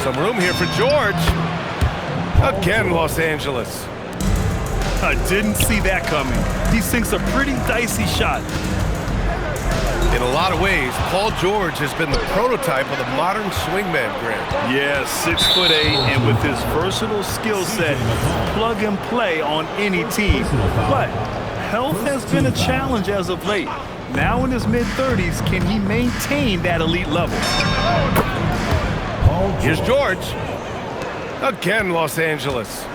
Some room here for George. Again, Los Angeles. I didn't see that coming. He sinks a pretty dicey shot. In a lot of ways, Paul George has been the prototype of the modern swingman, Grant. Yeah, 6'8", and with his versatile skill set, plug and play on any team. But health has been a challenge as of late. Now in his mid-30s, can he maintain that elite level? Here's George. Again, Los Angeles.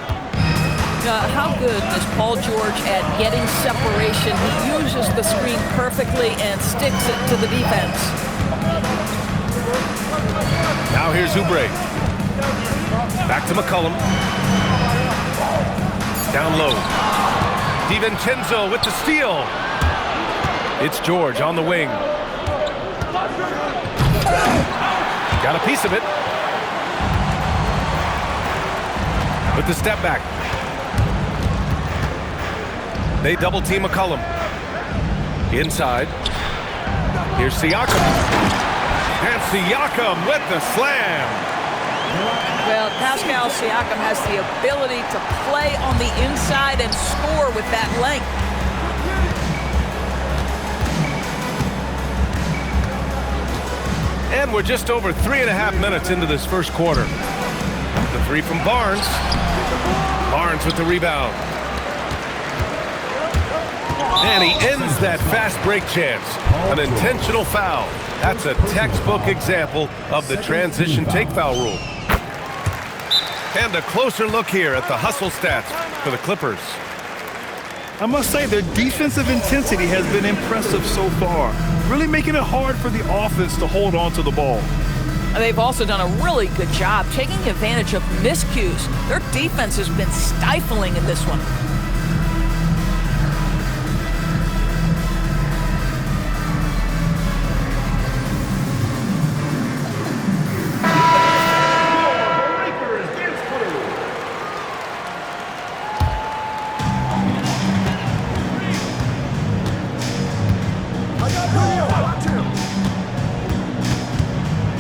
How good is Paul George at getting separation? He uses the screen perfectly and sticks it to the defense. Now here's Oubre. Back to McCollum. Down low. DiVincenzo with the steal. It's George on the wing. Got a piece of it. With the step back. They double team McCollum. Inside. Here's Siakam. And Siakam with the slam. Well, Pascal Siakam has the ability to play on the inside and score with that length. And we're just over 3.5 minutes into this first quarter. The three from Barnes. Barnes with the rebound. And he ends that fast break chance. An intentional foul. That's a textbook example of the transition take foul rule. And a closer look here at the hustle stats for the Clippers. I must say their defensive intensity has been impressive so far, really making it hard for the offense to hold on to the ball. They've also done a really good job taking advantage of miscues. Their defense has been stifling in this one.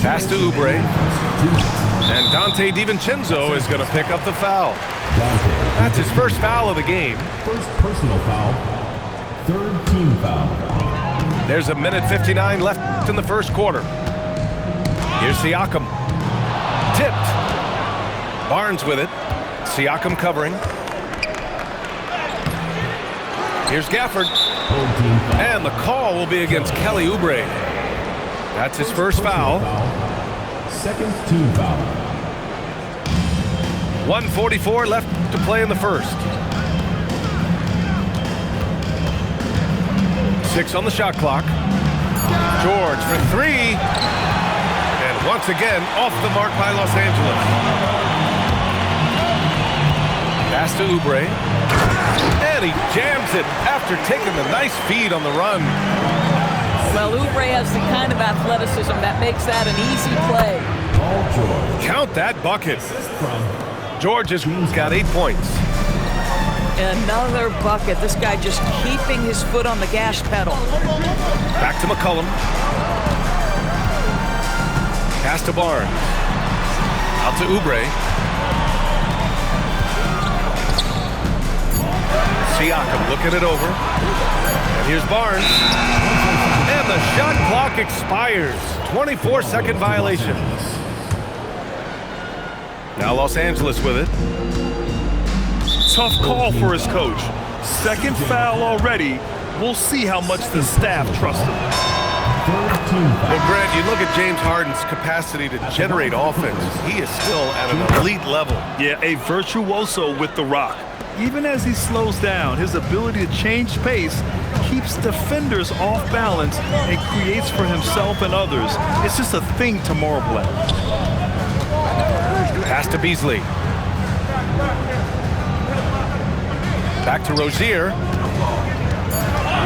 Pass to Oubre. And Dante DiVincenzo is going to pick up the foul. That's his first foul of the game. First personal foul. Third team foul. There's 1:59 left in the first quarter. Here's Siakam. Tipped. Barnes with it. Siakam covering. Here's Gafford. And the call will be against Kelly Oubre. That's his first foul. Second team foul. 1:44 left to play in the first. 6 on the shot clock. George for 3. And once again, off the mark by Los Angeles. Pass to Oubre. And he jams it after taking the nice feed on the run. Well, Oubre has the kind of athleticism that makes that an easy play. Count that bucket. George has got 8 points. Another bucket. This guy just keeping his foot on the gas pedal. Back to McCollum. Pass to Barnes. Out to Oubre. Siakam looking it over. And here's Barnes. And the shot clock expires. 24-second violation. Now Los Angeles with it. Tough call for his coach. Second foul already. We'll see how much the staff trusts him. Well, Grant, you look at James Harden's capacity to generate offense. He is still at an elite level. Yeah, a virtuoso with the rock. Even as he slows down, his ability to change pace keeps defenders off balance and creates for himself and others. It's just a thing tomorrow play. Pass to Beasley. Back to Rozier.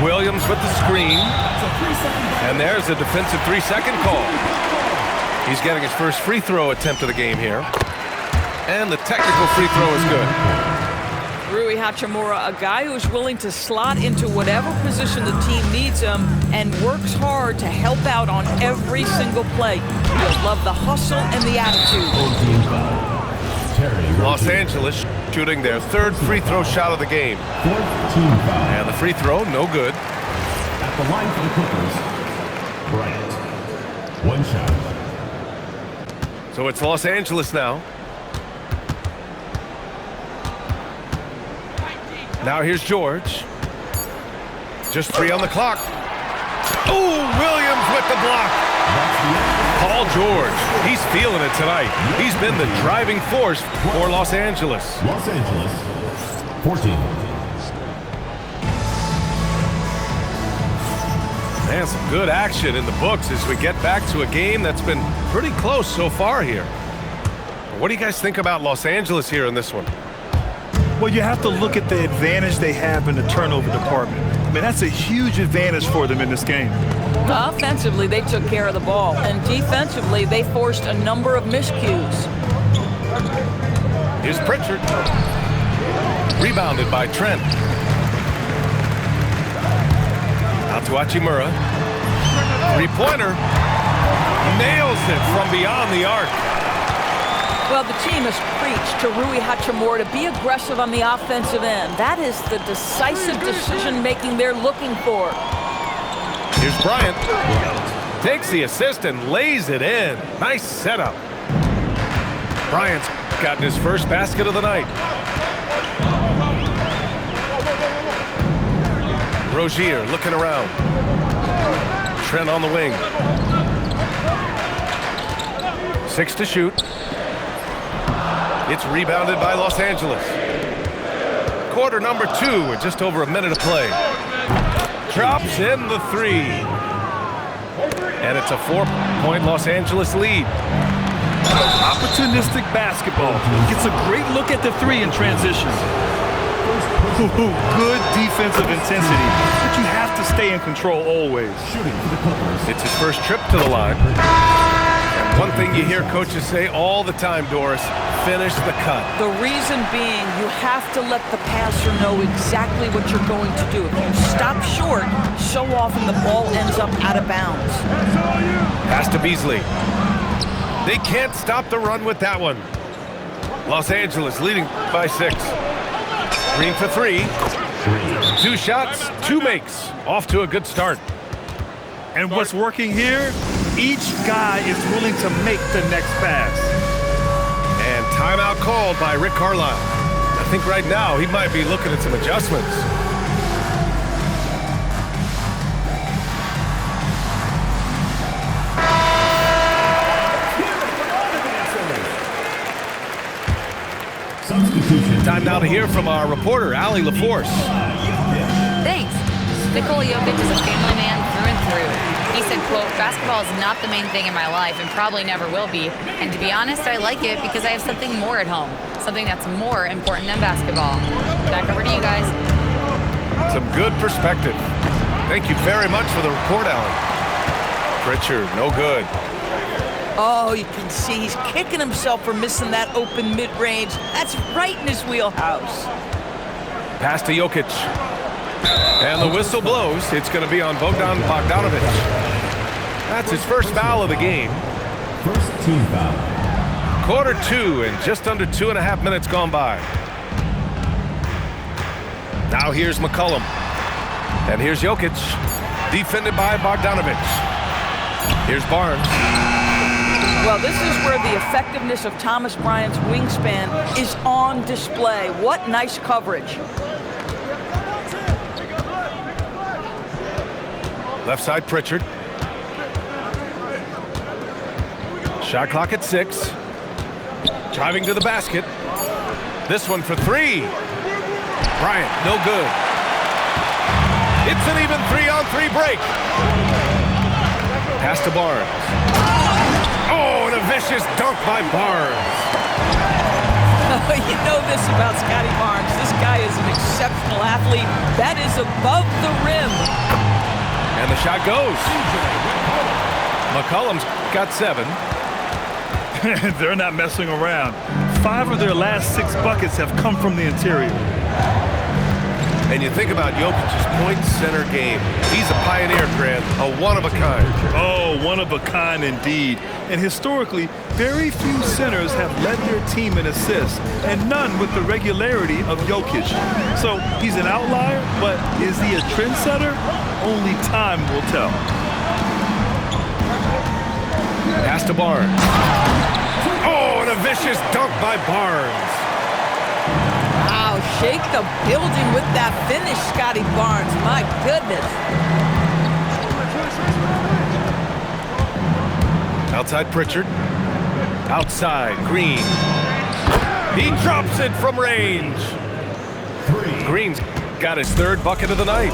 Williams with the screen. And there's a defensive 3-second call. He's getting his first free throw attempt of the game here. And the technical free throw is good. Rui Hachimura, a guy who's willing to slot into whatever position the team needs him and works hard to help out on every single play. You'll love the hustle and the attitude. Los Angeles shooting their third free throw shot of the game. Fourth team foul. And the free throw, no good. At the line for the Clippers, Bryant. One shot. So it's Los Angeles now. Now here's George. Just 3 on the clock. Oh, Williams with the block. Paul George, he's feeling it tonight. He's been the driving force for Los Angeles. Los Angeles, 14. Man, some good action in the books as we get back to a game that's been pretty close so far here. What do you guys think about Los Angeles here in this one? Well, you have to look at the advantage they have in the turnover department. I mean, that's a huge advantage for them in this game. Offensively, they took care of the ball, and defensively, they forced a number of miscues. Here's Pritchard. Rebounded by Trent. Out to Hachimura. Three-pointer. Nails it from beyond the arc. Well, the team has preached to Rui Hachimura to be aggressive on the offensive end. That is the decisive decision-making they're looking for. Here's Bryant. Takes the assist and lays it in. Nice setup. Bryant's gotten his first basket of the night. Rozier looking around. Trent on the wing. 6 to shoot. It's rebounded by Los Angeles. Quarter number 2 with just over a minute of play. Drops in the 3. And it's a 4-point Los Angeles lead. Opportunistic basketball. Gets a great look at the 3 in transition. Good defensive intensity, but you have to stay in control always. It's his first trip to the line. And one thing you hear coaches say all the time, Doris, finish the cut. The reason being, you have to let the passer know exactly what you're going to do. If you stop short, so often the ball ends up out of bounds. Pass to Beasley. They can't stop the run with that one. Los Angeles leading by 6. Green for 3. 2 shots, 2 makes. Off to a good start. And what's working here? Each guy is willing to make the next pass. And timeout called by Rick Carlisle. I think right now he might be looking at some adjustments. Substitution. Time now to hear from our reporter, Allie LaForce. Thanks. Nikola Jokic is a family man through and through. He said, quote, "Basketball is not the main thing in my life and probably never will be. And to be honest, I like it because I have something more at home, something that's more important than basketball." Back over to you guys. Some good perspective. Thank you very much for the report, Allie. Pritchard, no good. Oh, you can see he's kicking himself for missing that open mid-range. That's right in his wheelhouse. Pass to Jokic. And the whistle blows. It's going to be on Bogdan Bogdanovic. That's his first foul of the game. First team foul. Quarter 2 and just under 2.5 minutes gone by. Now here's McCollum. And here's Jokic. Defended by Bogdanovic. Here's Barnes. Well, this is where the effectiveness of Thomas Bryant's wingspan is on display. What nice coverage. Left side, Pritchard. Shot clock at 6. Driving to the basket. This one for 3. Bryant, no good. It's an even 3-on-3 break. Pass to Barnes. Oh, and a vicious dunk by Barnes. You know this about Scotty Barnes. This guy is an exceptional athlete. That is above the rim. And the shot goes. McCollum's got 7. They're not messing around. 5 of their last 6 buckets have come from the interior. And you think about Jokic's point center game. He's a pioneer, Grant, a one-of-a-kind. Oh, one of a kind indeed. And historically, very few centers have led their team in assists, and none with the regularity of Jokic. So he's an outlier, but is he a trendsetter? Only time will tell. Pass to Barnes. Oh, and a vicious dunk by Barnes. Wow, shake the building with that finish, Scotty Barnes. My goodness. Outside Pritchard. Outside Green. He drops it from range. Green's got his third bucket of the night.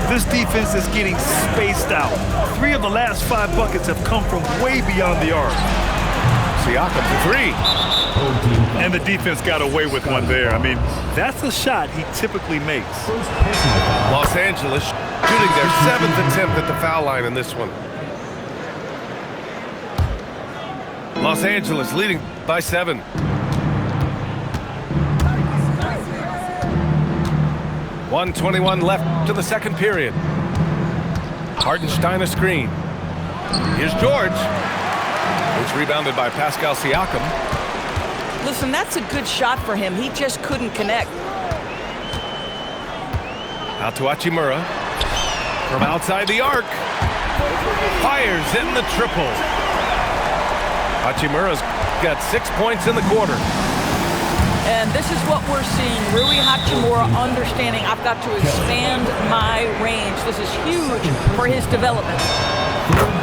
This defense is getting spaced out. 3 of the last 5 buckets have come from way beyond the arc. Siakam for 3. And the defense got away with one there. I mean, that's a shot he typically makes. Los Angeles shooting their 7th attempt at the foul line in this one. Los Angeles leading by 7. .121 left to the second period. Hartenstein a screen. Here's George. It's rebounded by Pascal Siakam. Listen, that's a good shot for him. He just couldn't connect. Out to Hachimura. From outside the arc. Fires in the triple. Hachimura's got 6 points in the quarter. And this is what we're seeing. Rui Hachimura understanding I've got to expand my range. This is huge for his development.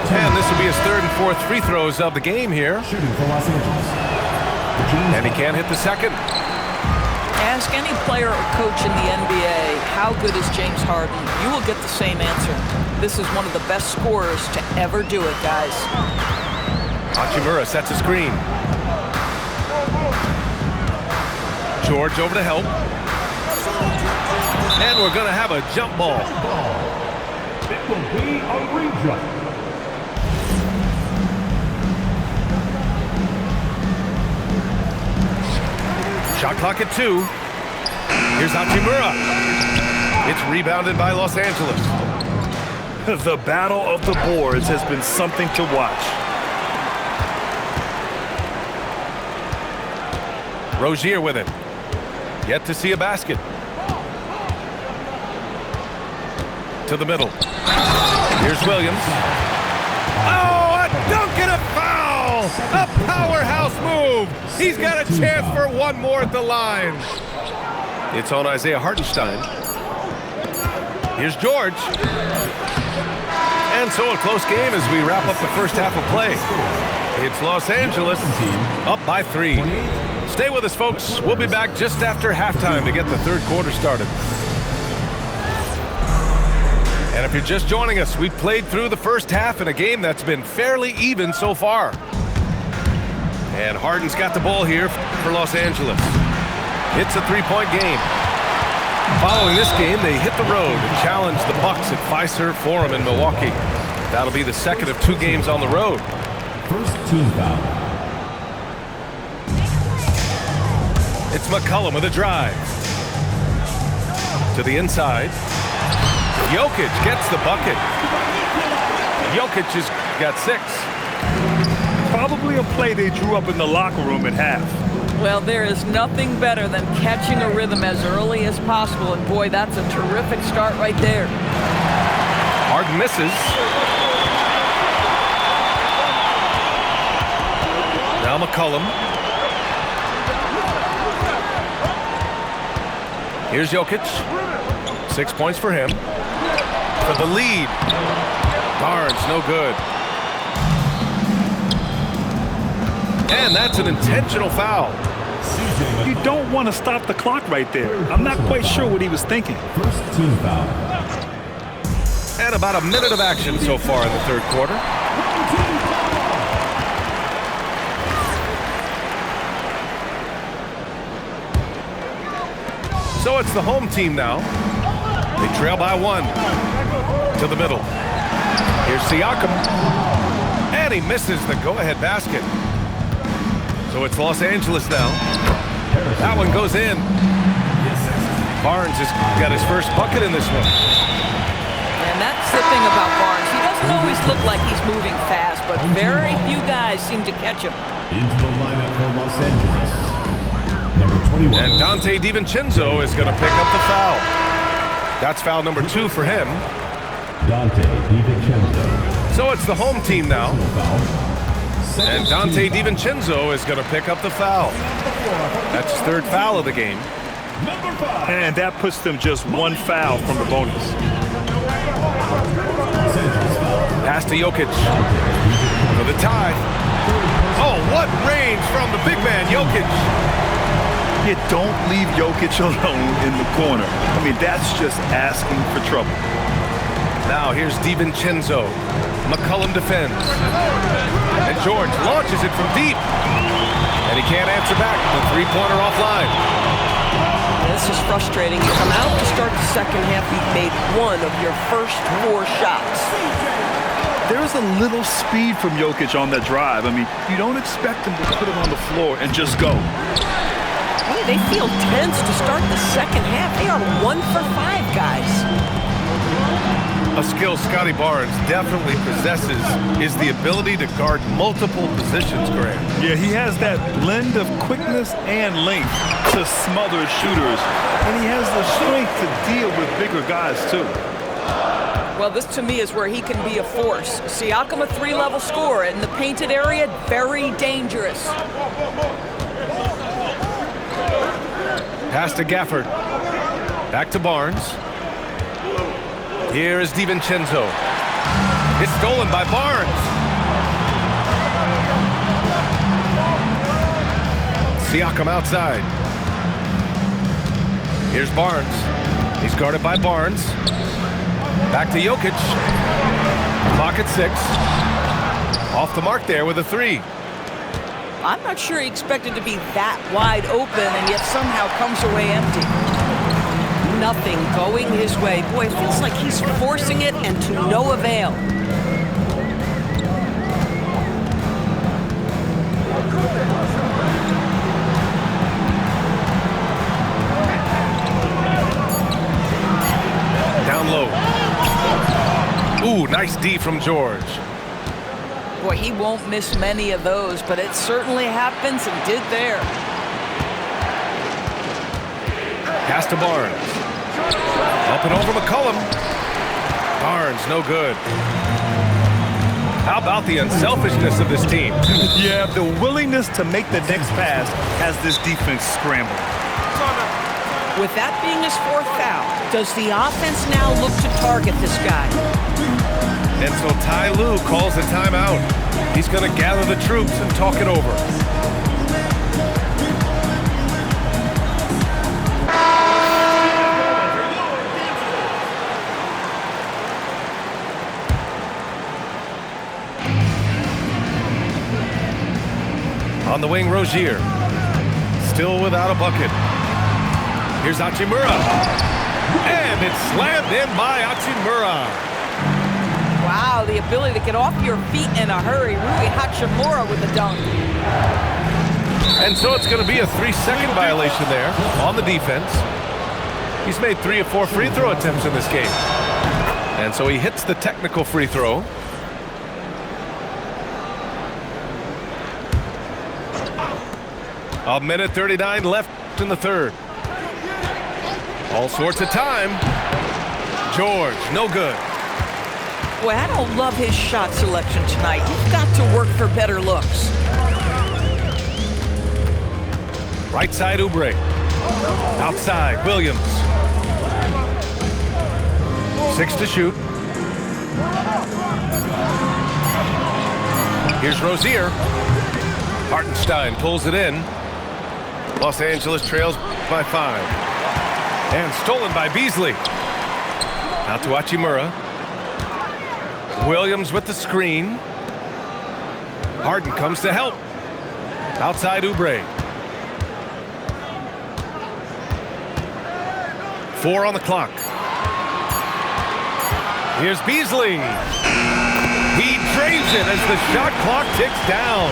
And this will be his 3rd and 4th free throws of the game here. Shooting for Los Angeles. And he can't hit the second. Ask any player or coach in the NBA, how good is James Harden? You will get the same answer. This is one of the best scorers to ever do it, guys. Hachimura sets a screen. George over to help. And we're going to have a jump ball. It will be a re-jump. Shot clock at 2. Here's Hachimura. It's rebounded by Los Angeles. The battle of the boards has been something to watch. Rozier with it. Yet to see a basket. To the middle. Here's Williams. Oh, a dunk and a foul! A powerhouse move! He's got a chance for one more at the line. It's on Isaiah Hartenstein. Here's George. And so a close game as we wrap up the first half of play. It's Los Angeles up by 3. Stay with us, folks. We'll be back just after halftime to get the third quarter started. And if you're just joining us, we've played through the first half in a game that's been fairly even so far. And Harden's got the ball here for Los Angeles. It's a 3-point game. Following this game, they hit the road and challenge the Bucks at Fiserv Forum in Milwaukee. That'll be the second of 2 games on the road. First team foul. It's McCollum with a drive. To the inside. Jokic gets the bucket. Jokic has got 6. Probably a play they drew up in the locker room at half. Well, there is nothing better than catching a rhythm as early as possible. And boy, that's a terrific start right there. Harden misses. Now McCollum. Here's Jokic. 6 points for him. For the lead. Barnes, no good. And that's an intentional foul. You don't want to stop the clock right there. I'm not quite sure what he was thinking. First team foul. And about a minute of action so far in the third quarter. So it's the home team now. They trail by 1. To the middle. Here's Siakam. And he misses the go-ahead basket. So it's Los Angeles now. That one goes in. Barnes has got his first bucket in this one. And that's the thing about Barnes. He doesn't always look like he's moving fast, but very few guys seem to catch him. Into the lineup for Los Angeles, number 21. And Dante DiVincenzo is going to pick up the foul. That's foul number 2 for him. Dante DiVincenzo. So it's the home team now. Second And Dante team foul. DiVincenzo is going to pick up the foul. That's his 3rd foul of the game. Number 5. And that puts them just 1 foul from the bonus. Los Angeles foul. Pass to Jokic Dante DiVincenzo. for the tie. Oh, what range from the big man, Jokic. You don't leave Jokic alone in the corner. I mean, that's just asking for trouble. Now here's DiVincenzo. McCollum defends. And George launches it from deep. And he can't answer back. The three-pointer offline. This is frustrating. You come out to start the second half, you've made one of your first 4 shots. There's a little speed from Jokic on that drive. I mean, you don't expect him to put it on the floor and just go. They feel tense to start the second half. They are 1 for 5, guys. A skill Scotty Barnes definitely possesses is the ability to guard multiple positions, Graham. Yeah, he has that blend of quickness and length to smother shooters. And he has the strength to deal with bigger guys, too. Well, this to me is where he can be a force. Siakam, a 3-level scorer in the painted area, very dangerous. Pass to Gafford. Back to Barnes. Here is DiVincenzo. It's stolen by Barnes. Siakam outside. Here's Barnes. He's guarded by Barnes. Back to Jokic. Clock at 6. Off the mark there with a 3. I'm not sure he expected to be that wide open and yet somehow comes away empty. Nothing going his way. Boy, it feels like he's forcing it and to no avail. Down low. Ooh, nice D from George. Boy, he won't miss many of those, but it certainly happens and did there. Pass to Barnes. Up and over McCollum. Barnes, no good. How about the unselfishness of this team? Yeah, the willingness to make the next pass has this defense scrambled. With that being his 4th foul, does the offense now look to target this guy? And so Ty Lue calls a timeout. He's going to gather the troops and talk it over. On the wing, Rozier. Still without a bucket. Here's Hachimura. And it's slammed in by Hachimura. Wow, the ability to get off your feet in a hurry. Rui Hachimura with the dunk. And so it's going to be a 3-second violation there on the defense. He's made 3 of 4 free throw attempts in this game. And so he hits the technical free throw. A minute 39 left in the 3rd. All sorts of time. George, no good. Boy, I don't love his shot selection tonight. You've got to work for better looks. Right side, Oubre. Outside, Williams. 6 to shoot. Here's Rozier. Hartenstein pulls it in. Los Angeles trails by 5. And stolen by Beasley. Out to Hachimura. Williams with the screen. Harden comes to help. Outside Oubre. 4 on the clock. Here's Beasley. He drains it as the shot clock ticks down.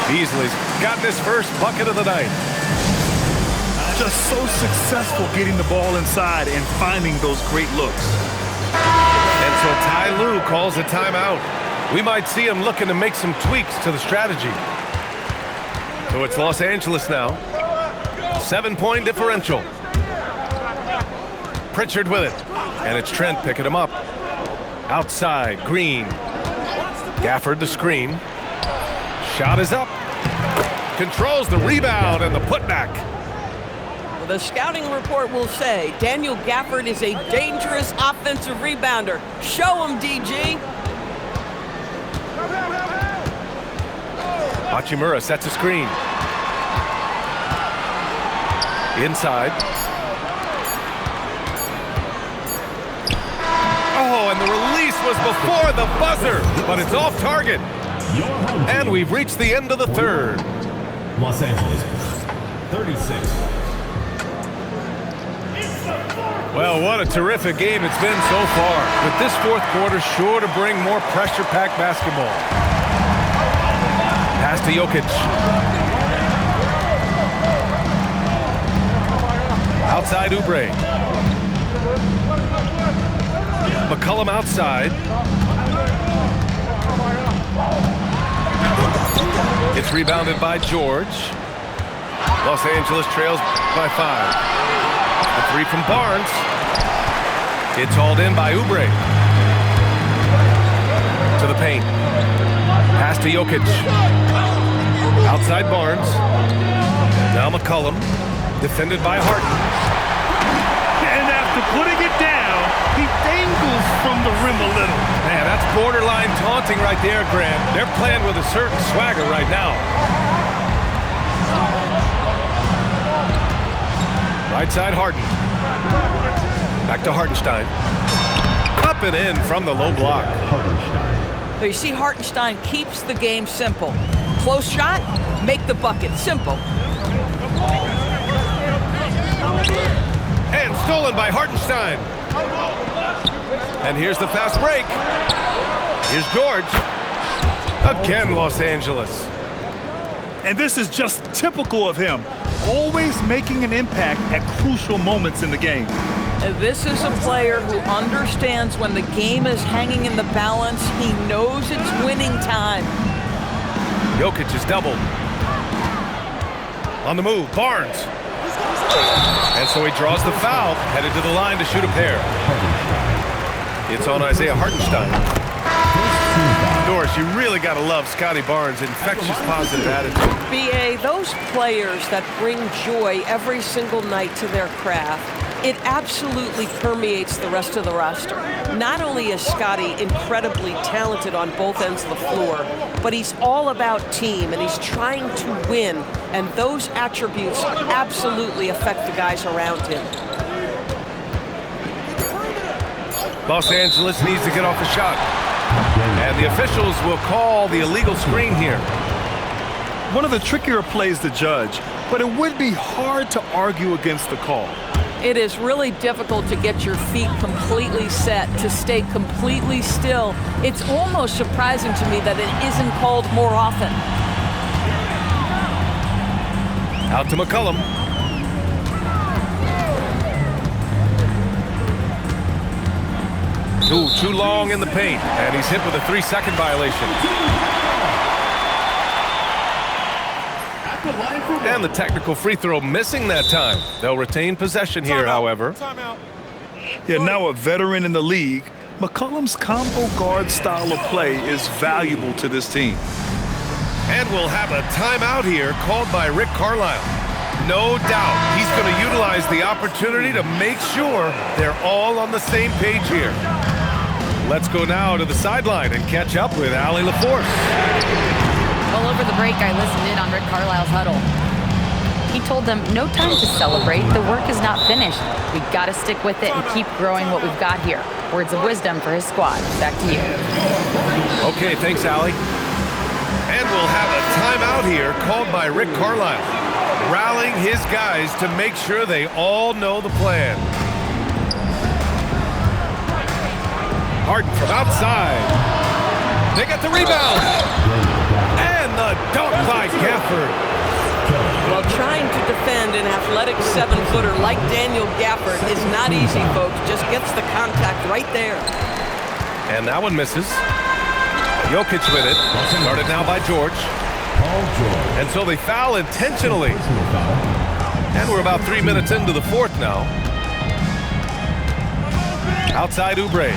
Beasley's gotten his first bucket of the night. just so successful getting the ball inside and finding those great looks. And so Ty Lue calls a timeout. We might see him looking to make some tweaks to the strategy. So it's Los Angeles now. 7-point differential. Pritchard with it. And it's Trent picking him up. Outside, Green. Gafford the screen. Shot is up. Controls the rebound and the putback. The scouting report will say Daniel Gafford is a dangerous offensive rebounder. Show him, DG. Hachimura sets a screen. Inside. Oh, and the release was before the buzzer, but it's off target. And we've reached the end of the third. Los Angeles, 36. Well, what a terrific game it's been so far. With this fourth quarter sure to bring more pressure-packed basketball. Pass to Jokic. Outside Oubre. McCollum outside. It's rebounded by George. Los Angeles trails by 5. A three from Barnes. It's hauled in by Oubre. To the paint. Pass to Jokic. Outside Barnes. Now McCollum. Defended by Harden. And after putting it down, he dangles from the rim a little. Man, that's borderline taunting right there, Grant. They're playing with a certain swagger right now. Right side Harden. Back to Hartenstein. Up and in from the low block. So you see Hartenstein keeps the game simple. Close shot, make the bucket. Simple. And stolen by Hartenstein. And here's the fast break. Here's George. Again, Los Angeles. And this is just typical of him. Always making an impact at crucial moments in the game. This is a player who understands when the game is hanging in the balance. He knows it's winning time. Jokic is doubled. On the move, Barnes. And so he draws the foul, headed to the line to shoot a pair. It's on Isaiah Hartenstein. Doris, you really got to love Scotty Barnes' infectious positive attitude. BA, those players that bring joy every single night to their craft, it absolutely permeates the rest of the roster. Not only is Scotty incredibly talented on both ends of the floor, but he's all about team and he's trying to win, and those attributes absolutely affect the guys around him. Los Angeles needs to get off the shot. And the officials will call the illegal screen here. One of the trickier plays to judge, but it would be hard to argue against the call. It is really difficult to get your feet completely set, to stay completely still. It's almost surprising to me that it isn't called more often. Out to McCollum. Ooh, too long in the paint, and he's hit with a 3-second violation. And the technical free throw missing that time. They'll retain possession here, however. Yeah, now a veteran in the league, McCollum's combo guard style of play is valuable to this team. And we'll have a timeout here called by Rick Carlisle. No doubt he's going to utilize the opportunity to make sure they're all on the same page here. Let's go now to the sideline and catch up with Allie LaForce. Well, over the break, I listened in on Rick Carlisle's huddle. He told them, no time to celebrate. The work is not finished. We've got to stick with it and keep growing what we've got here. Words of wisdom for his squad. Back to you. Okay, thanks, Allie. And we'll have a timeout here called by Rick Carlisle, rallying his guys to make sure they all know the plan. Harden from outside. They got the rebound. And the dunk by Gafford. Well, trying to defend and have athletic 7-footer like Daniel Gafford is not easy, folks. Just gets the contact right there. And that one misses. Jokic with it. Started now by George. And so they foul intentionally. And we're about 3 minutes into the fourth now. Outside Oubre.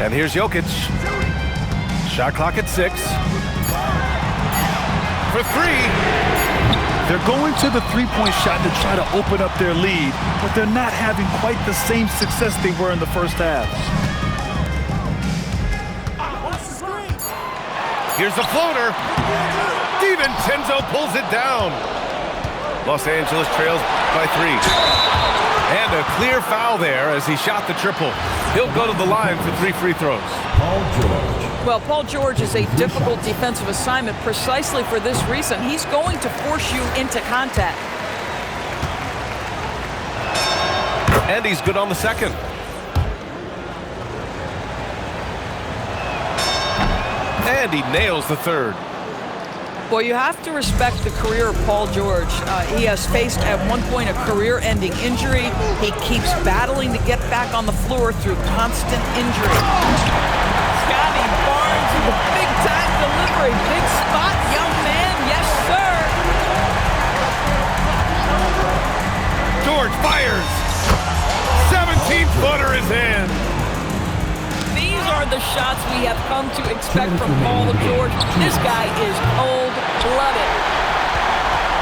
And here's Jokic. Shot clock at 6. For 3. They're going to the three-point shot to try to open up their lead, but they're not having quite the same success they were in the first half. Here's the floater. DiVincenzo pulls it down. Los Angeles trails by 3. And a clear foul there as he shot the triple. He'll go to the line for 3 free throws. Well, Paul George is a difficult defensive assignment precisely for this reason. He's going to force you into contact. And he's good on the second. And he nails the third. Well, you have to respect the career of Paul George. He has faced at one point a career-ending injury. He keeps battling to get back on the floor through constant injury. Scotty Barnes with a big-time delivery. Big spot, young man. Yes, sir. George fires. 17-footer is in. These are the shots we have come to expect from Paul George. This guy is cold-blooded.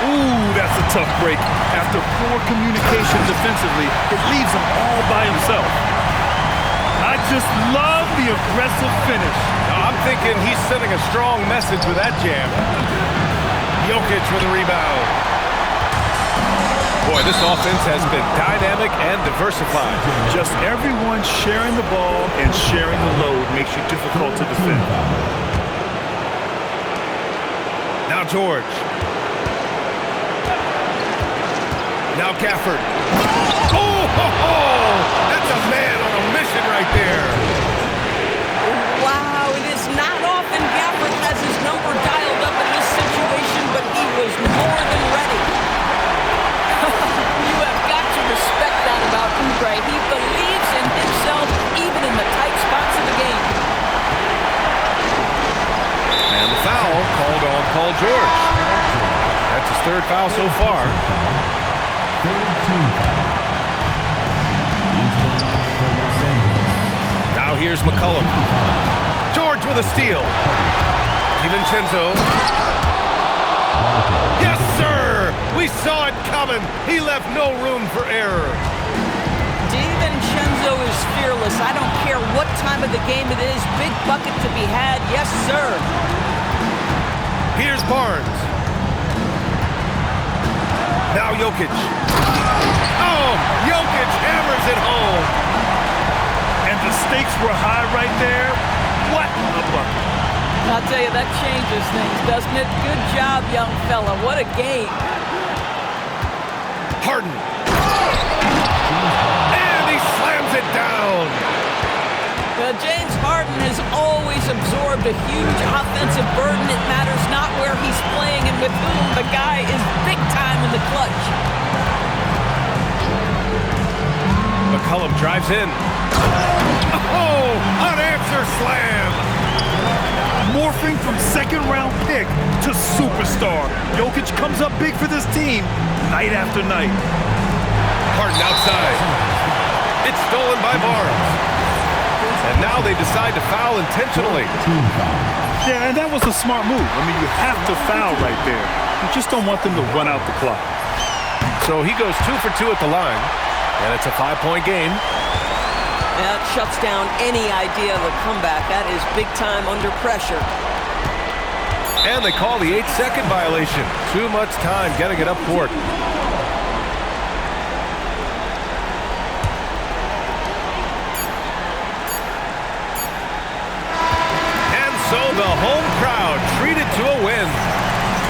Ooh, that's a tough break. After poor communication defensively, it leaves him all by himself. I just love the aggressive finish. I'm thinking he's sending a strong message with that jam. Jokic with a rebound. Boy, this offense has been dynamic and diversified. Just everyone sharing the ball and sharing the load makes you difficult to defend. Now George. Now Gafford. Oh, that's a man on a mission right there. Wow, it is not often Gafford has his number dialed up in this situation, but he was more than ready. You have got to respect that about Oubre. He believes in himself even in the tight spots of the game. And the foul called on Paul George. That's his third foul so far. Now here's McCollum. George with a steal. DiVincenzo. Yes, sir! We saw it coming. He left no room for error. DiVincenzo is fearless. I don't care what time of the game it is. Big bucket to be had. Yes, sir. Here's Barnes. Now Jokic. Oh, Jokic hammers it home. And the stakes were high right there. What a bucket. I'll tell you, that changes things, doesn't it? Good job, young fella. What a game. Harden. And he slams it down. James Harden has always absorbed a huge offensive burden. It matters not where he's playing and with whom. The guy is big time in the clutch. McCollum drives in. Oh, unanswered slam. Morphing from second-round pick to superstar. Jokic comes up big for this team night after night. Harden outside. It's stolen by Barnes. And now they decide to foul intentionally. Yeah, and that was a smart move. I mean, you have to foul right there. You just don't want them to run out the clock. So he goes 2 for 2 at the line. And it's a 5-point game. That shuts down any idea of a comeback. That is big time under pressure. And they call the 8-second violation. Too much time getting it up court. And so the home crowd treated to a win.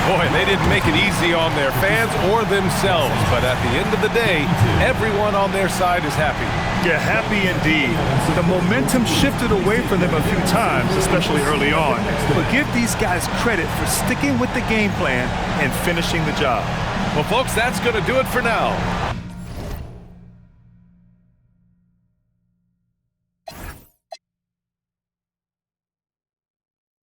Boy, they didn't make it easy on their fans or themselves. But at the end of the day, everyone on their side is happy. Yeah, happy indeed. The momentum shifted away from them a few times, especially early on. But give these guys credit for sticking with the game plan and finishing the job. Well, folks, that's going to do it for now.